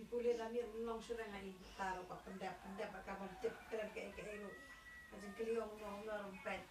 Pulih kami long sudah ngai taruh pak pendap kamu cepet kayak itu macam keliong ngomong rompet.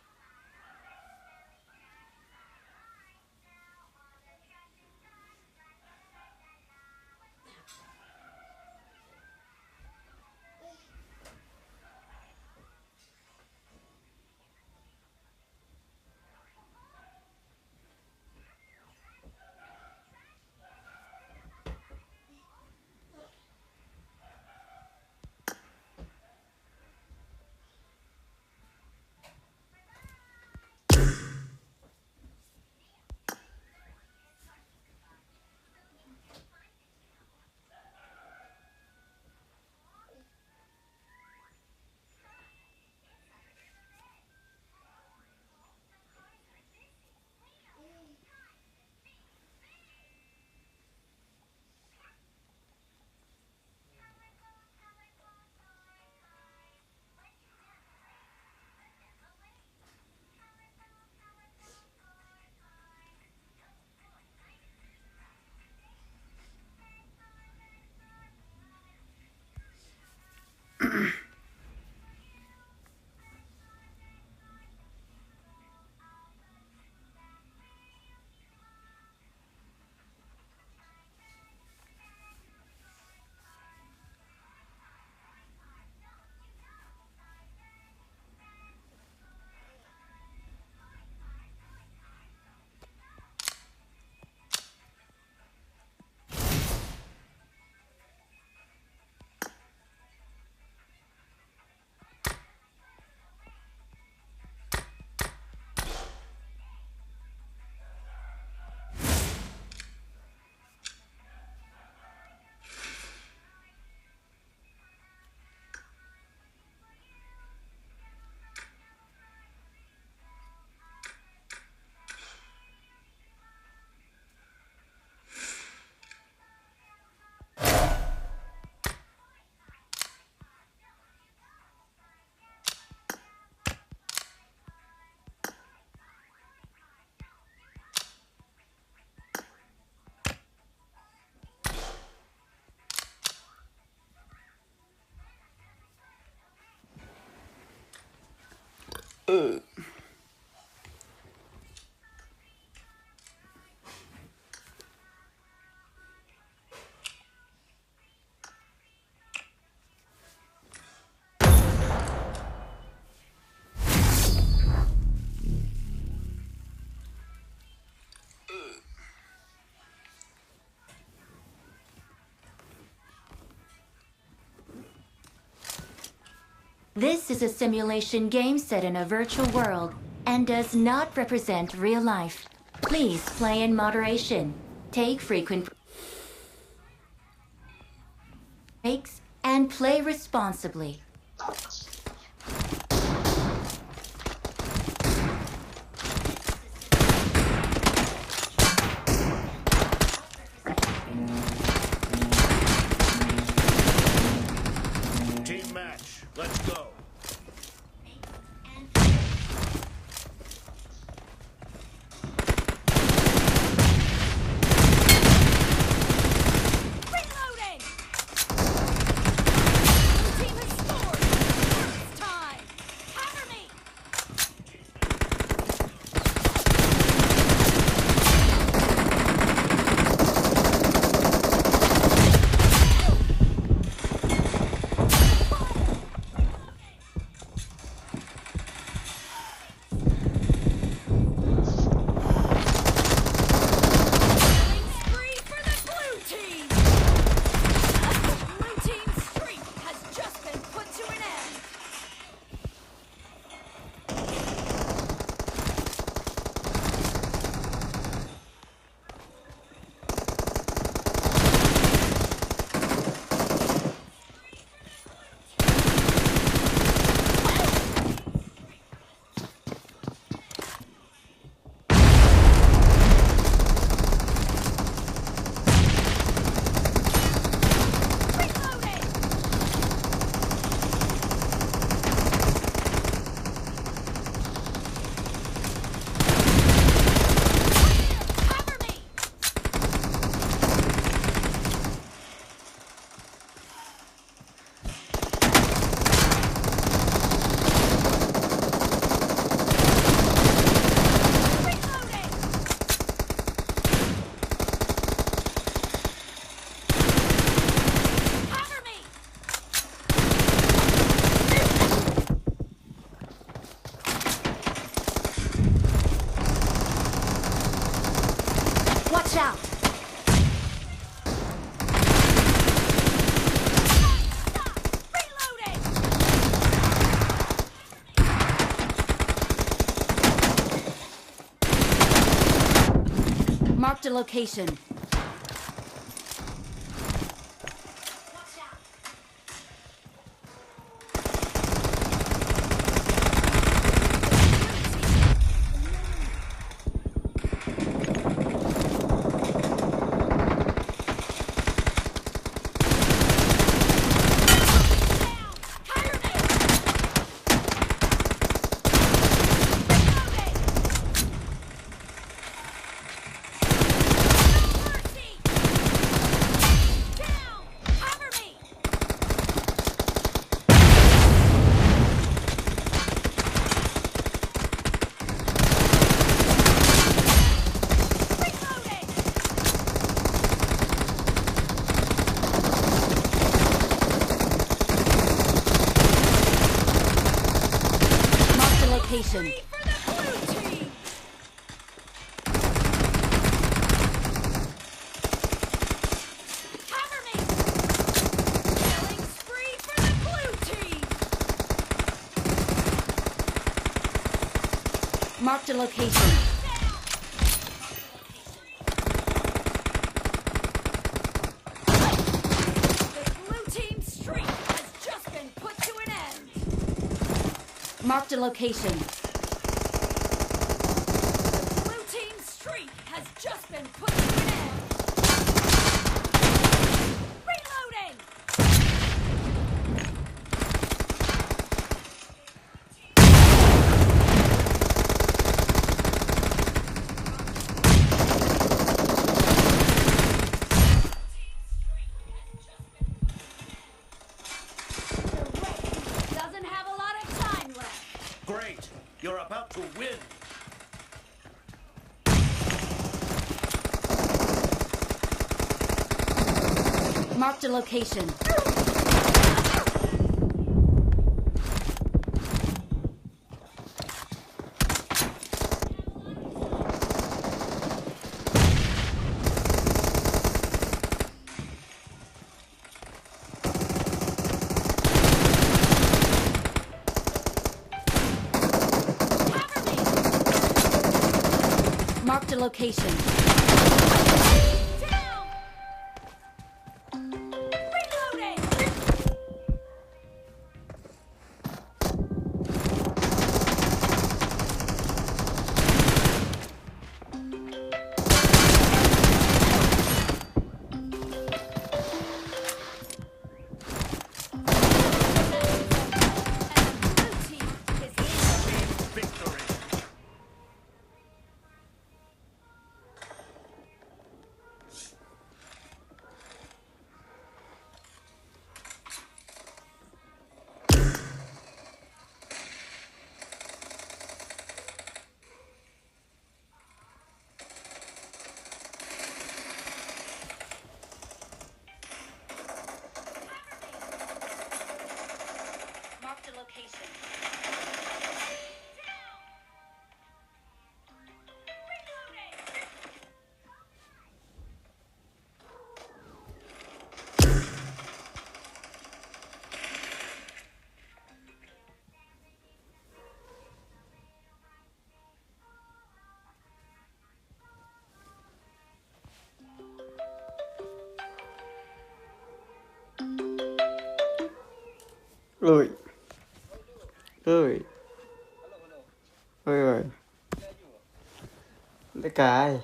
This is a simulation game set in a virtual world and does not represent real life. Please play in moderation. Take frequent breaks and play responsibly. Team match, let's go. Reloading! Your team has scored! Watch out! Marked a location. Location. Cover me! Killing spree for the blue team! Marked a location. The blue team's streak has just been put to an end! Marked a location. Blue team's streak has just been put to an end! Reloading! The race doesn't have a lot of time left! Great. You're about to win. Marked a location. Marked a location. Down! Reloading! Blue team is in. Victory. Marked a location. Ơi ơi ơi ơi lấy cái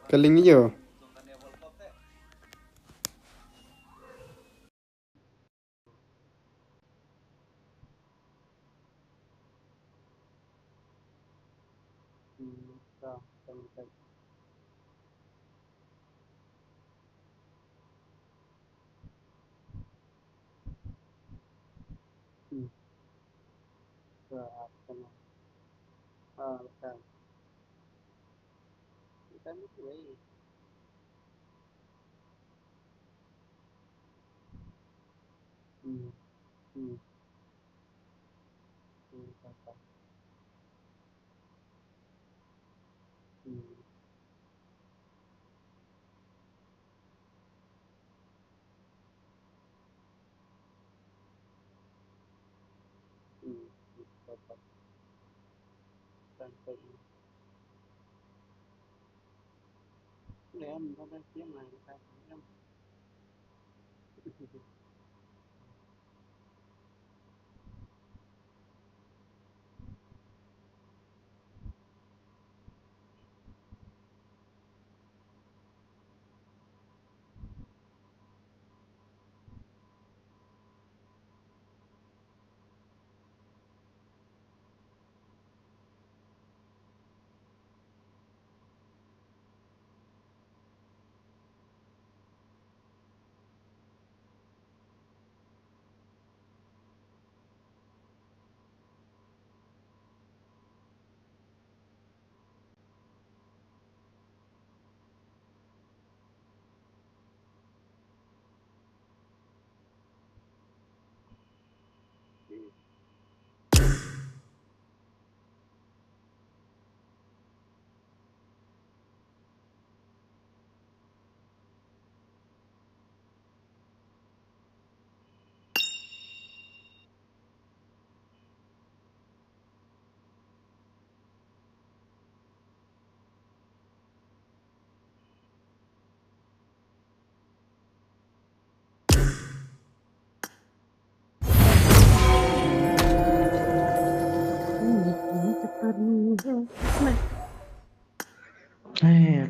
Keling hijau. Hmm. Apa? Hmm. Hmm. Apa? Sampai ini em có cái tiếng này sao em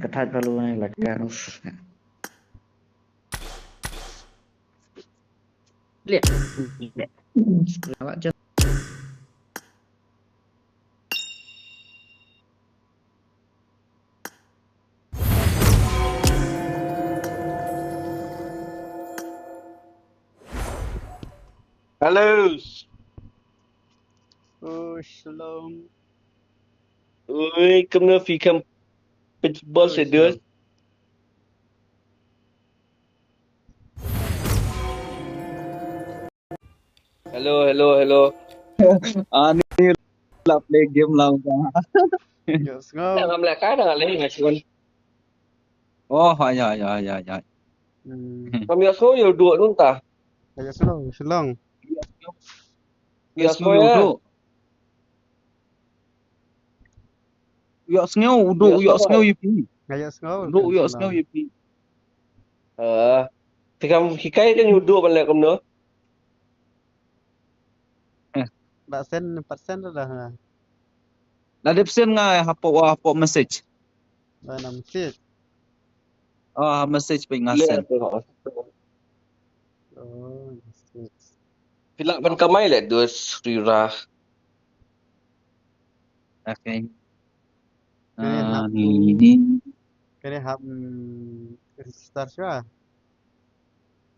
Ketat perlu ni lakukan. Lihat. Awak je. Halo. oh shalom Oi, kemana fikam pitball oh sedul? shalom Hello. Ni lah play game lah. yes Dah ngau ngamla ka dah leh ngasiwan. Oh, ya. hmm Kami aso yo dua nun ta. kayak selong Ya Yes, aso ya. Yok sengau Ya aso. sengau yupi. kayak ngau Yok sengau yupi. Fikam hikai kan yo dua balik kemana? Mbak sen 4 sen dah lah Dah ada pesen ngai hapok message. dah 6 set Message peng Lihat ngasen. tu. oh set Filak ban kamai leh dua rira. Okay. Kene hap Ni. kene hap register siya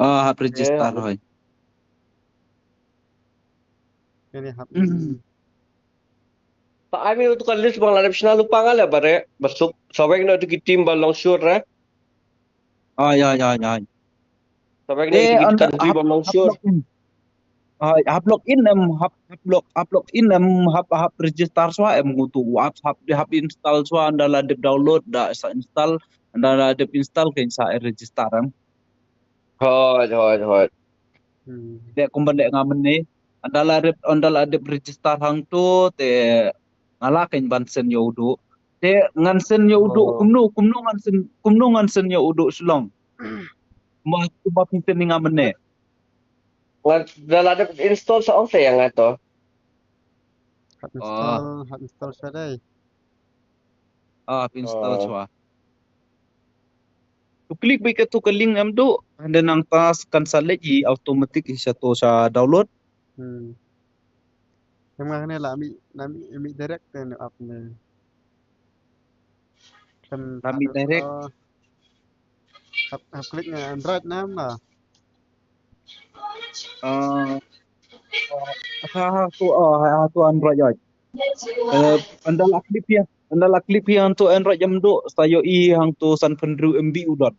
Hap register Ya. hoy. kene hap Tak ai tu kan list bang ladap sina lupa ngala bare. Masuk sampai kena tu tim balong sure ra. Ya. Sampai kena tu Anda country balong sure. hap log in hap register swa ngutu hap install swa anda la download da sa install anda la install kain sa register Hoi. de kumban de ngamen ni anda la register hang tu te ngala kain bansen yodu te ngansen yodu kumnu ngansen yodu sulong ma pinten ni ngamen ne Dah ladap install sa saya yang ngato. hap install siya day install swa tu klik baik tu ke link am tu anda nang tas kan lagi automatic satu sa download yang mana lah ambil direct dan up ni kan Ambil direct. hap klik nga Android nam lah tu Android ya. Anda lah klip ya untuk Android jam tu sayo hang tu san pendru MB udot.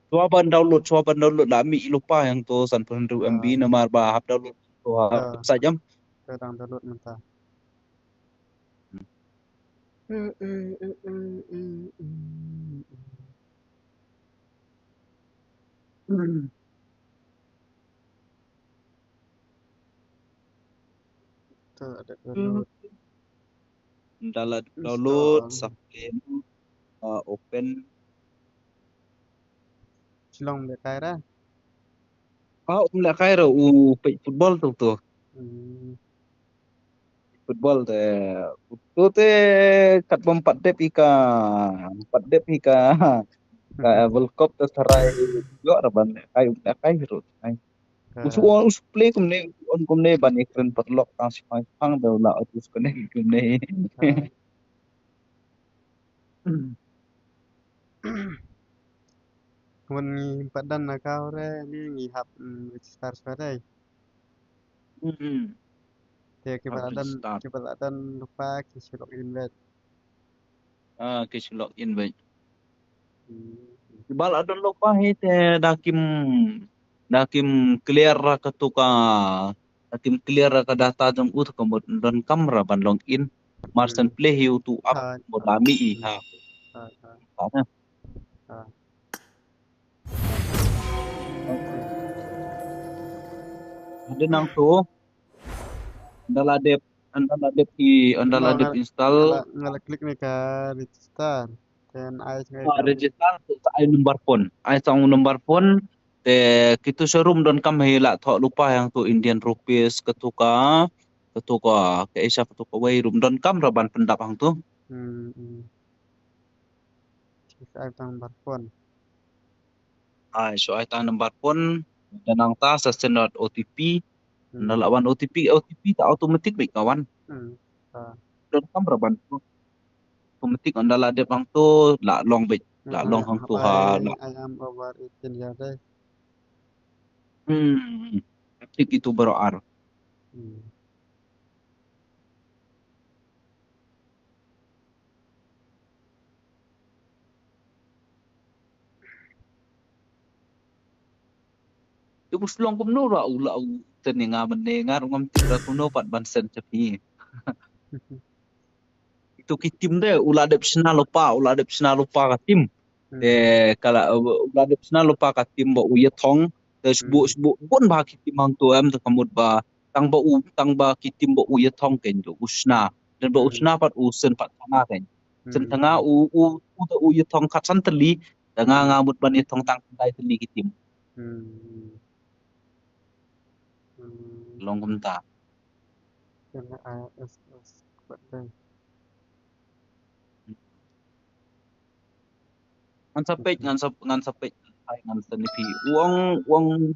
Coba download lami lupa yang tu san pendu MB nomor bahap download tu sajam. Sedang download mentah. Tu ada download. Download Install. sampai open. Silong dia kai dah. Umla kairo page football tu. Football tu kat empat dep ika World Cup terserai juga raban kairo. Usu play kumne ban ekran perlok tang sipang pang daula atus kene kumne. Mun ngi padan na kau re ni ngi hap register sore. Te Start. kibaladan lupa ki silok invest. Kish login baik. Bal adon lupa hite dakim clear ra ketuka dakim clear ra ka data jong ut kamot don kamera ban login marsen play hiu tu up modami ha. Ada nang tu andala dep install Ngala klik ni ka register. Then ai register ai nomor phone ai sang nomor phone te kitu showroom don kam hela tho lupa yang tu Indian rupees ketuka ke Asia ketuka wai room don kam raban pendap hang tu ai tang barpon. ai so ai tang nomor phone dan ang ta sesendot OTP nalawan OTP tak automatic baik kawan don kam raban tu automatic andala dep hang tu la long baik la long hang tu ha la I am over 18 years old. Tik itu beroar. Itu puslong kumno ra ula teninga mendengar ngam tira kuno pat bansen cepi. Itu kitim deh ula dep sna lupa ka tim. Kala ula dep sna lupa ka tim ba uya thong sebu bon ba kitim hang tu am tu kamut ba tang ba kitim ba uya thong ken jo usna dan ba usna pat usen pat sana ken. Sen tengah uya thong kat santeli tengah ngamut ban thong tang dai teli kitim. Long kumta. Kena ISS betul. Ngan sapet ai ngan senipi uang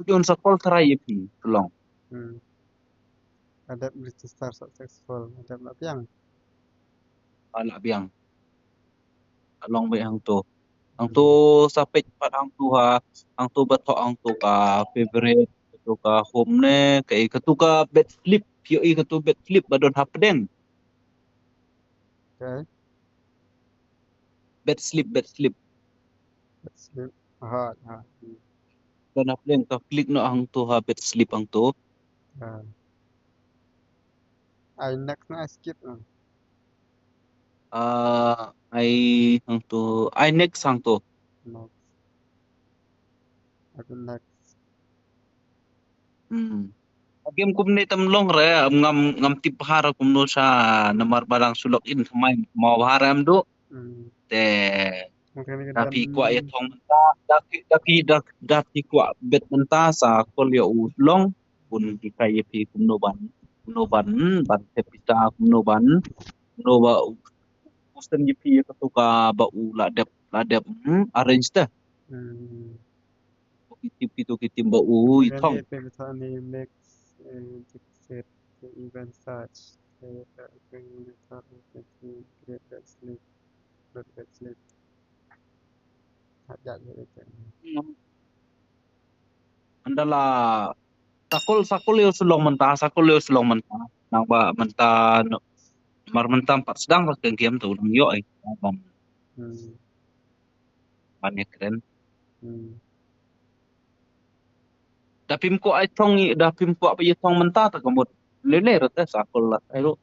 tujuan sekolah terai pi tolong Ada register successful. Ada nak piang. anak biang long baik hang tu sapet pat hang tu betok hang tu ka favorite tu ka home ne kai ketuka bed flip POE ketu bed flip badon hapdeng Okay. bed slip Sleep. Ha. dan hapdeng ka klik no hang tu ha bed slip hang tu I next na skip na. I next hang tu Next. Aku next. Game kumne tamlong re ngam tip har kumno sa nomor barang sulok in main mau haram do te tapi kwa ya thong menta daki kwa bet menta sa kol ya ulong pun dikai pi kumno ban te pita kumno no ba usten pi ketuka ba la dep arrange ta kitim ba i thong Ni mix set the event search. Create that sleep. Hajat itu. andala sakol yo sulong menta nang ba menta mar menta empat sedang pas game tu nang yo ban keren Hmm. Dapim ko ay tong dapim ko apa yetong menta ta kamut. Lele rata sakol la ai ro.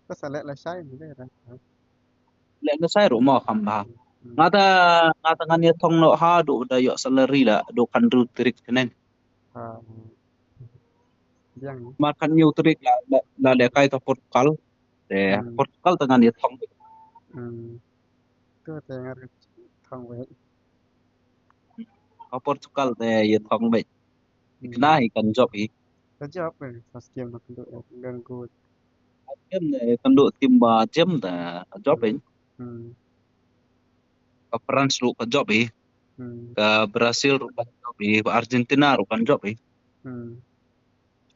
Có sẽ lại là sai mình đây rồi. Le na sai ro mo kham ba. Hmm. Ngata ngan yetong no ha do da yo salary la do kan ru trik tenen. Yang Makan new trik la le kai to Portugal. De Portugal tangan yetong. cứ thế ngay thằng vậy. Ka Portugal de yetong be. Ikna ikan job i. Cái job này first game nó cũng được gần good. Jem kan do tim ba jem da job i. Ka France ru ka job i. Ka Brazil ru kan job i. Ka Argentina ru kan job i.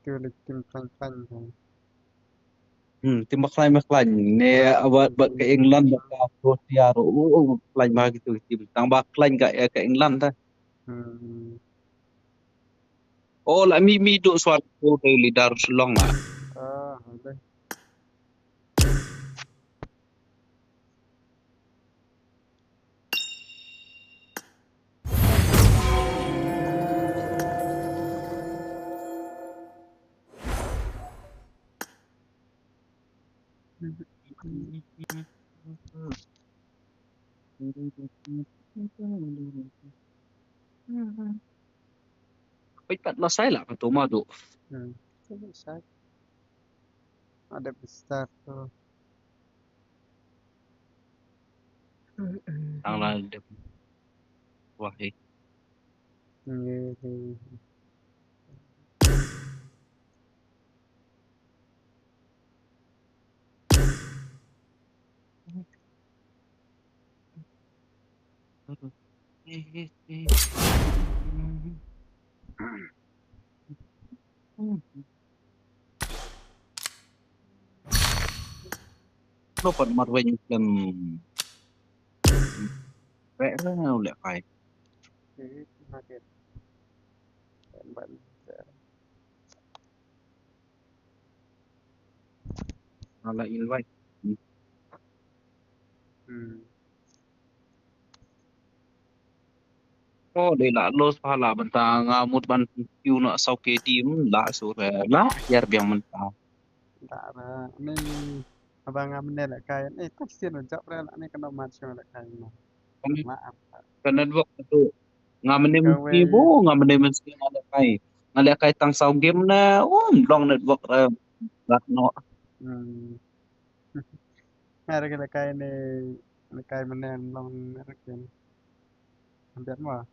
Cứ lịch tim phanh phanh thôi. Tim maklay ne awat ba ke England ba ka Croatia ro maklay ba gitu tim tang baklay ka England ta. Oh la mi do swat ko daily Darussalam lah. Đây. Wait, pat la sai la ka to ma do. Cái sai. Ada besar tuh. Tang la de. Wah, Nghe nó còn mặt vinh làm vẽ nó lại phải cái market. Bạn nó lại invite. Oh, đây là los pala bentang ngamut ban piu nak sau ke team la sore la biar biang mentang. đã ra nên abang ngam nên lại cái này tách xiên rồi chọc ra lại này cái động mặt cho lại cái mà Karena dua tu ngamene Gawe. ibu ngamene mesti ada kai tang sau game na long network rat no. ngay cái là cái này là cái mình nên lòng rất là không biết mà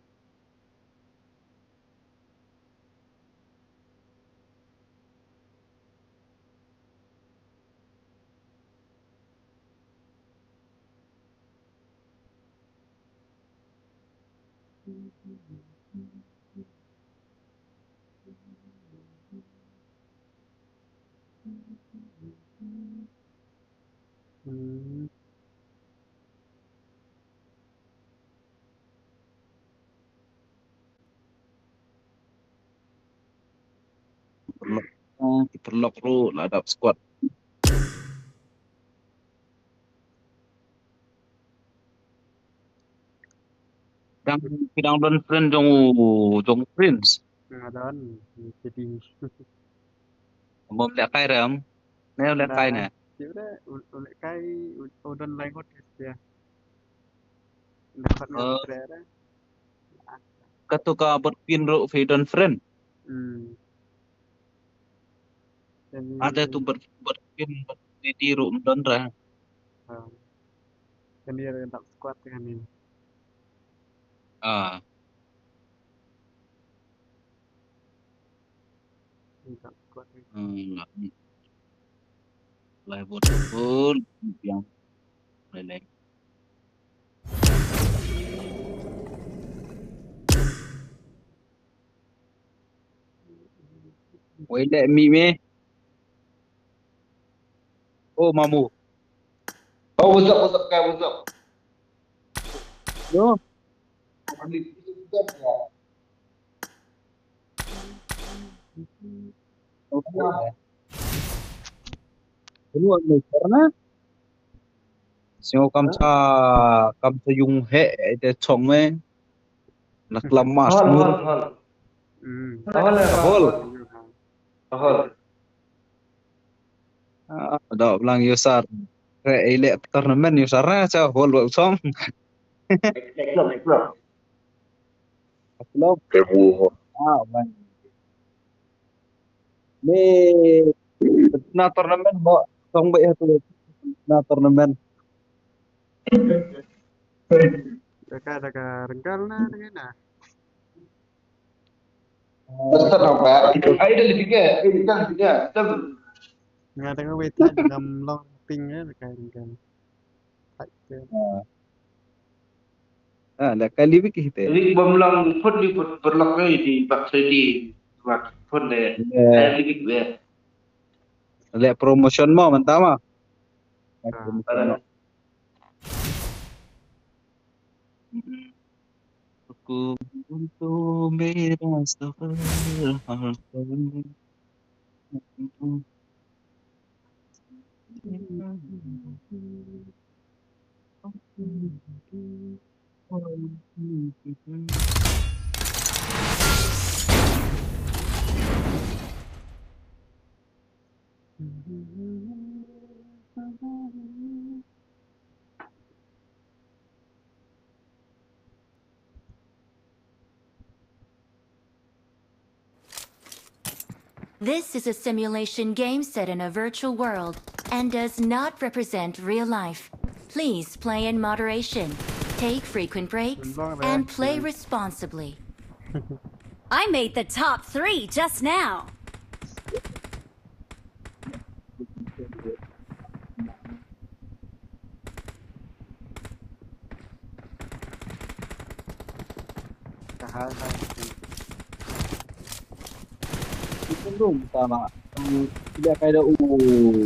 Perlok ru ladap squad. Đang khi đang đơn friend trong Prince. đó jadi Mom lẹ kai ram. Neo lẹ kai nè. chịu đấy oleh cái udon lain hot ya dapat nggak đấy Ketuka berpin ru Fedon friend. Jadi Ada tu berpin di ru don ra. kan dia ada squad kan ini Ah. squad Lai buat pun yang lain. Wait, let me. Oh, mamu. Oh, what's up, guy? What's up? Yo. Dulu ni karena sio kam sa yung he de chong me Nak lemas Hol, nur. hol, hol. Hol, Hol. hol. Ada bilang Yusar. Elek turnamen Yusarnya saya hol buat usam. Neklok. Belum. Bang. Ni na turnamen mo tong ba itu na turnamen. Dekat renggal na dengan na. Besar apa? Ada lebih ke? Ada tiga. Nga dengan weta dalam long ping dekat renggal. Tak ke. Dah kali bi kita. Jadi bamlang pun di perlok di bakso di buat pun deh. Ada lebih ke? Lek promotion mo mentama. Ada. Aku untuk bebas terhadap This is a simulation game set in a virtual world and does not represent real life. Please play in moderation, take frequent breaks, and play responsibly. I made the top 3 just now. Kahal na. itu belum mentama. Tidak kayak ada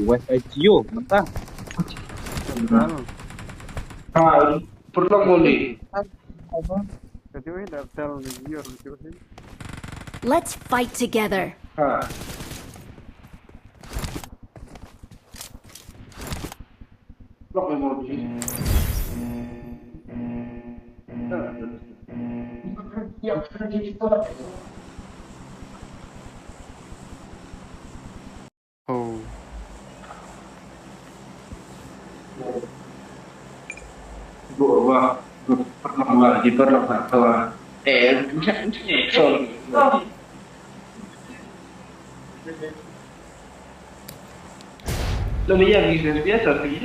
wifi Jio mentah. Renggal. Perlok boleh. Jadi we dah tel ni biar tu sih. Let's fight together. Perlok boleh. Oh. Gua perlok di perlok apa? Sorry. Lo veía mis piezas, sí.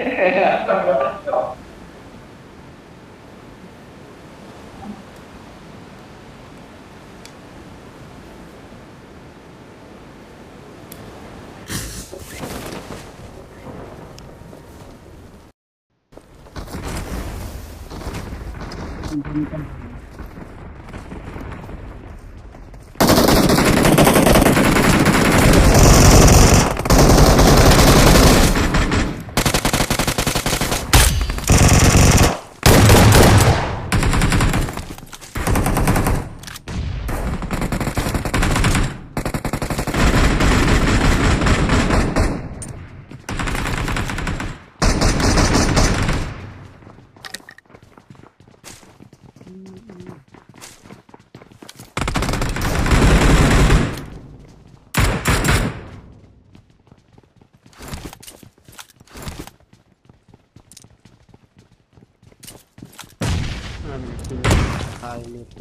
Hai lit.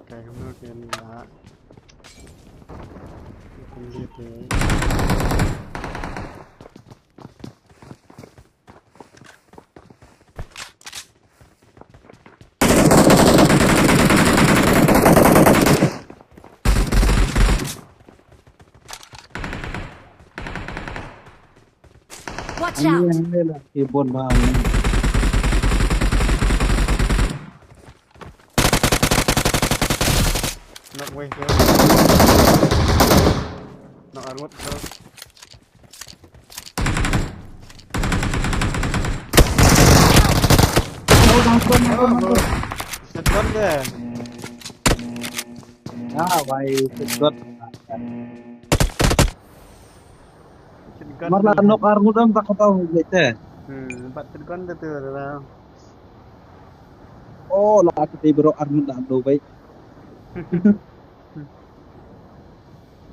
Kayak kamu kan lah. Gitu. Watch out. Keyboard bang. Nak weh ke? Nak arut ke? Sedot deh. Baik sedot. Sedot. Marla nok armudam tak tahu gitu. Empat tergon tu lah. Oh, lah aku tiba bro armut dah do baik.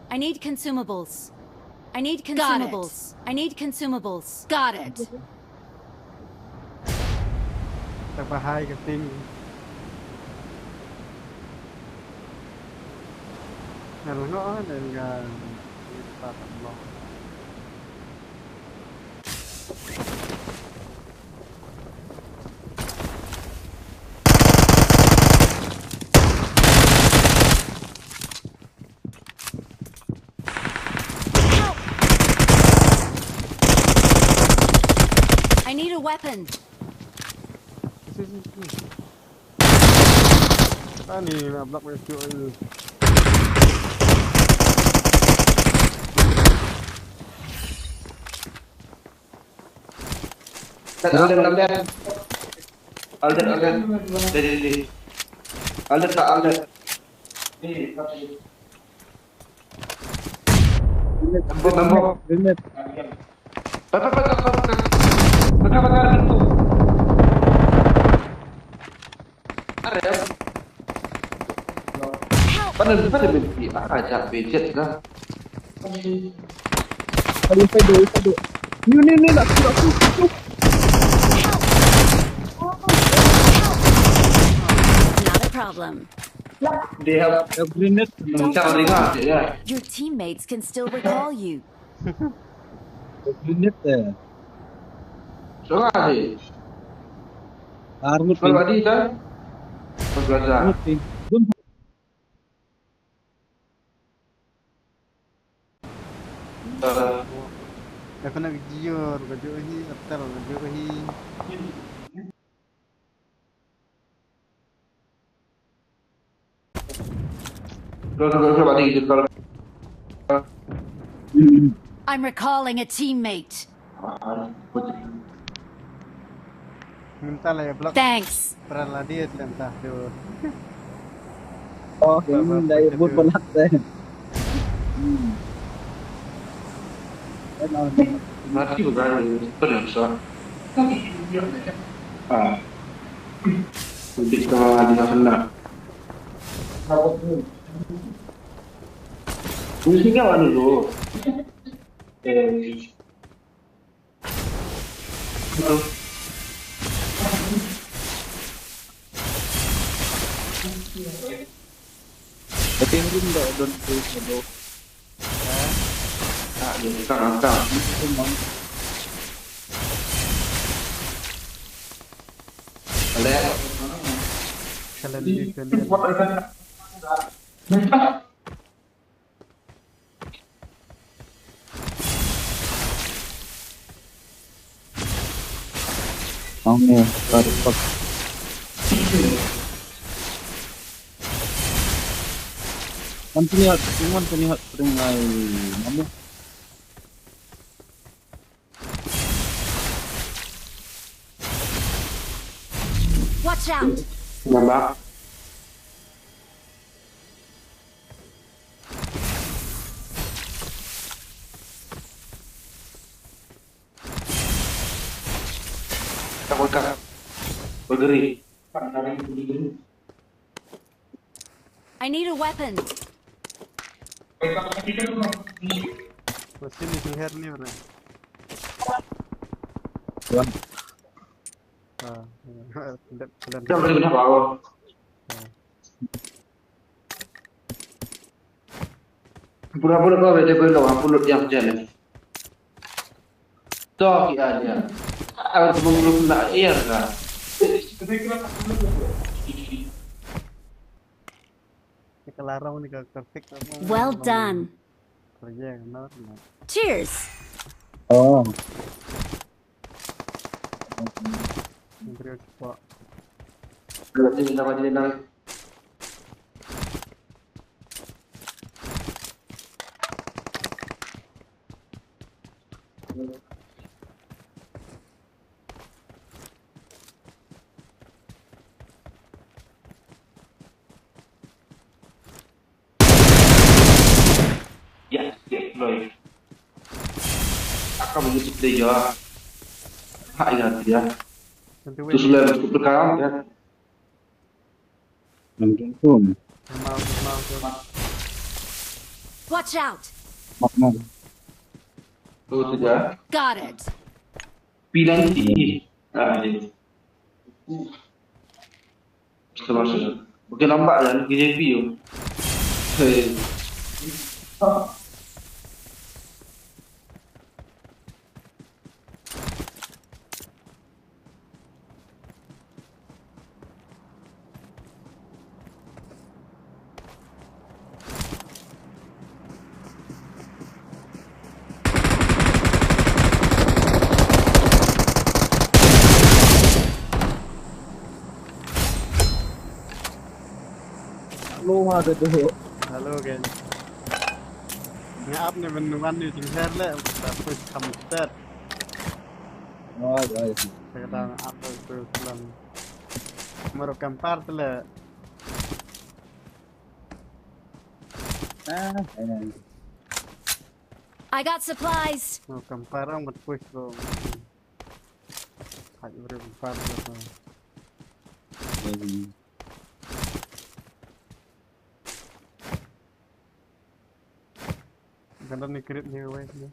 I need consumables. I need consumables. I need consumables. Got it. Terbahai ke ting. Kalau ngok dan kan kita tambah. I need a weapon. Ni nak blok rescue ni. Alden. Dari. Alden tak Alden. Tembok. Grenade. Pakai itu. Ada ya? Pada binti ajak budget lah. Aduh, saya do. Ni nak aku. Not a problem. Dia Grenade. macam ringan je ya. Your teammates can still recall you. Grenade eh. Soalnya ni. Armut Kalau tadi kan? Pelajar. Aku nak jujur, kerja ni betul, kerja ni. Kalau tadi kalau I'm recalling a teammate. Minta lah ya blok. Thanks. Peran lah dia entah tu. Oh, ini dari but pelat deh. nanti berani benar soal. Lebih ke dia hendak. Musiknya mana dulu? Betul. Tapi ini don't do. Jadi angkat. Ada. Kalau dia kalian. Okay, taruh. Mantu lihat peringai namu. Watch out. Nambah. Takutkan. Bergeri. I need a weapon. Mesin di leher ni mana? Tuan. Jangan beli benda baru. Pura-pura kau beda benda orang pulut yang jalan. Toh dia. Aku belum nak air kan. Kelarang ni perfect. Well done. Kerja yang benar. Cheers. Oh. Terima cepat. Kalau ini nama dia nak. Yes, baik. Akan begitu dia. hak ya dia. Tentu Itu sudah masuk perkara ya. Mungkin pun. mau Watch out! Mau. Itu saja. Got it. Pilihan ini. Nah, ini. Masuk. Mungkin lambat kan KJP tu. Lu ada dulu. halo kan ngaap ni menuan ni tinggal le tapi kamter Oh, ya. sekarang apa itu selang merekam part le I got supplies. merekam parang push bro haj merekam part le ganda ni krip ni wei ni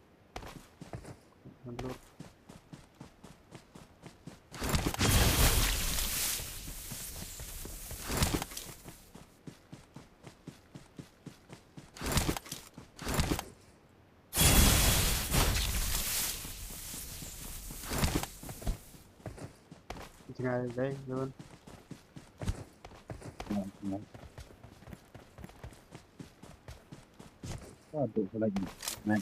halo jangan dai luôn Aduh, lagi. Nah,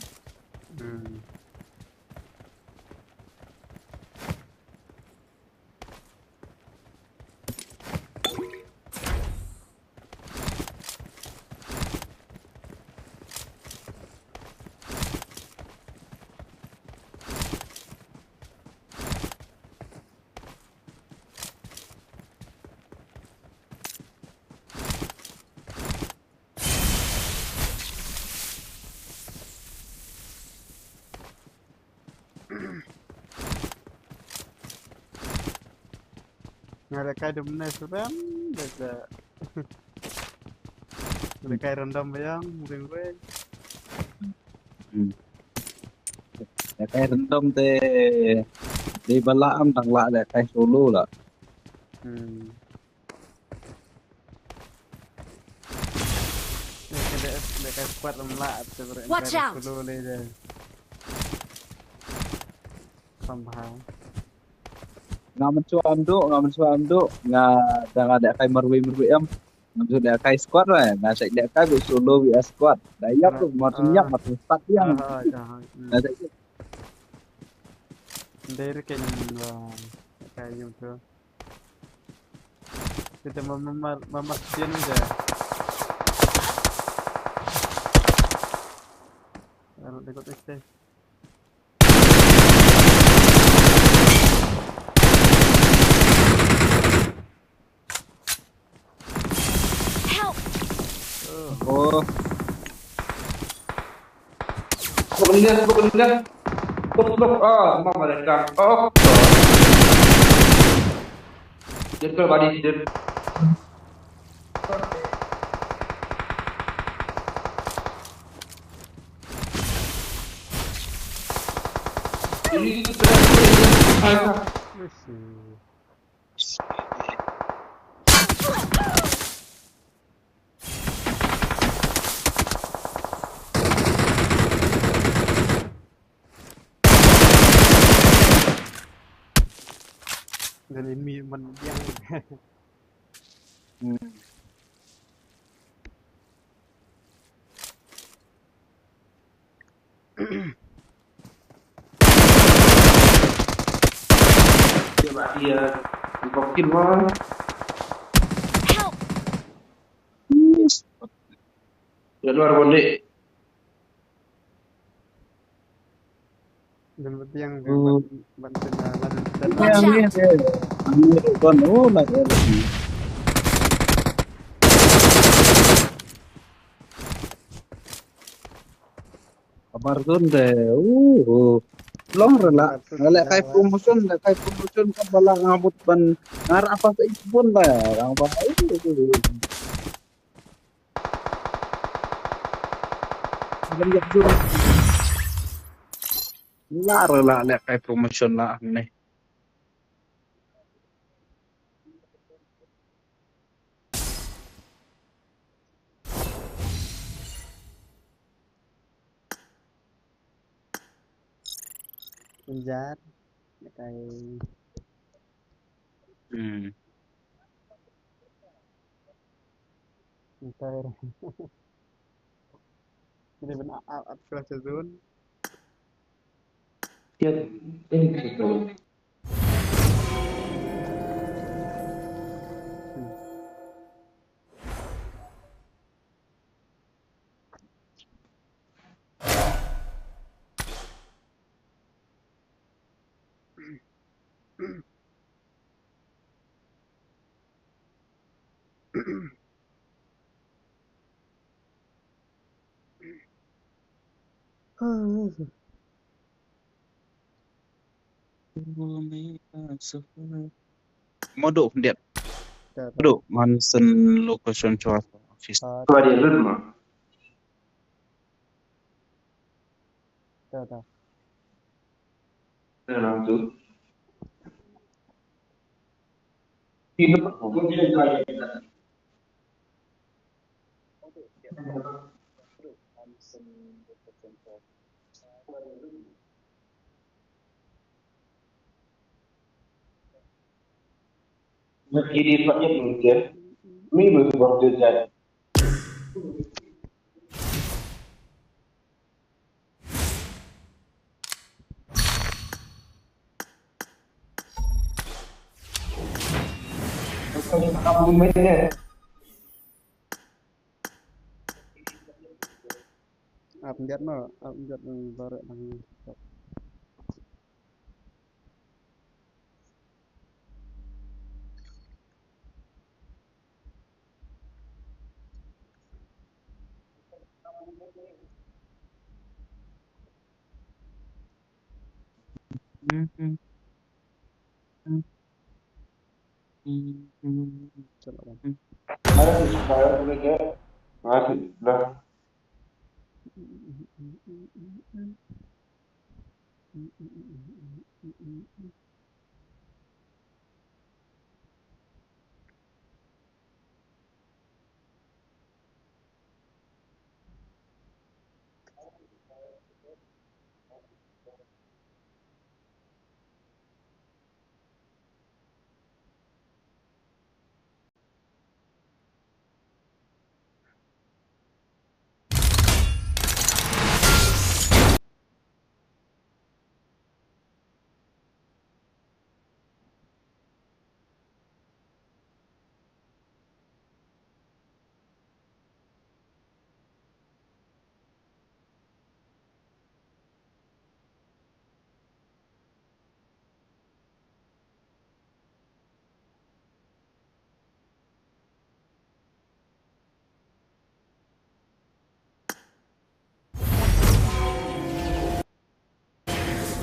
ada kai demne suram beda ada kai rendam bayang mungkin gue ya kayak rendam teh di balaam tang lah ada kayak solo lah. ada kai squad lemla sebenarnya Watch out. dulu le deh somehow Ngamen suam duk, dah ada kayak merwe am. Maksud dia kayak squad lah, saya dia kayak solo via squad. Dayak tu maksudnya macam start yang. Ada dari kan kayak gitu kita memastikan aja kalau ikut ST Help! oh, Bukan. Stop. Ah, mama mereka. Oh. Dia body dia. Ini dan ini yang dia dipokin mah. Help! Dia luar boleh. dan yang bantu Watch ini out! Ini kon oh lah. Kabar tu deh. long rela Patut lek kai jalan. promotion kan bala ngabut ban ngar apa sa pun lah orang ba dan jak jurang la rela lek kai promotion lah ne Penjar. Kayak kayak jadi benar up kelas zone. Dia ini gitu. modok dia Dah modok mansen location cuaca office Apa dia rumah? dah. Langsung. Tidak. Ini paknya mungkin. Minggu seperti jadi. Kamu mainnya. Penjar no, penjar baru nang. Salah. Masih bayar mereka. Masih dah.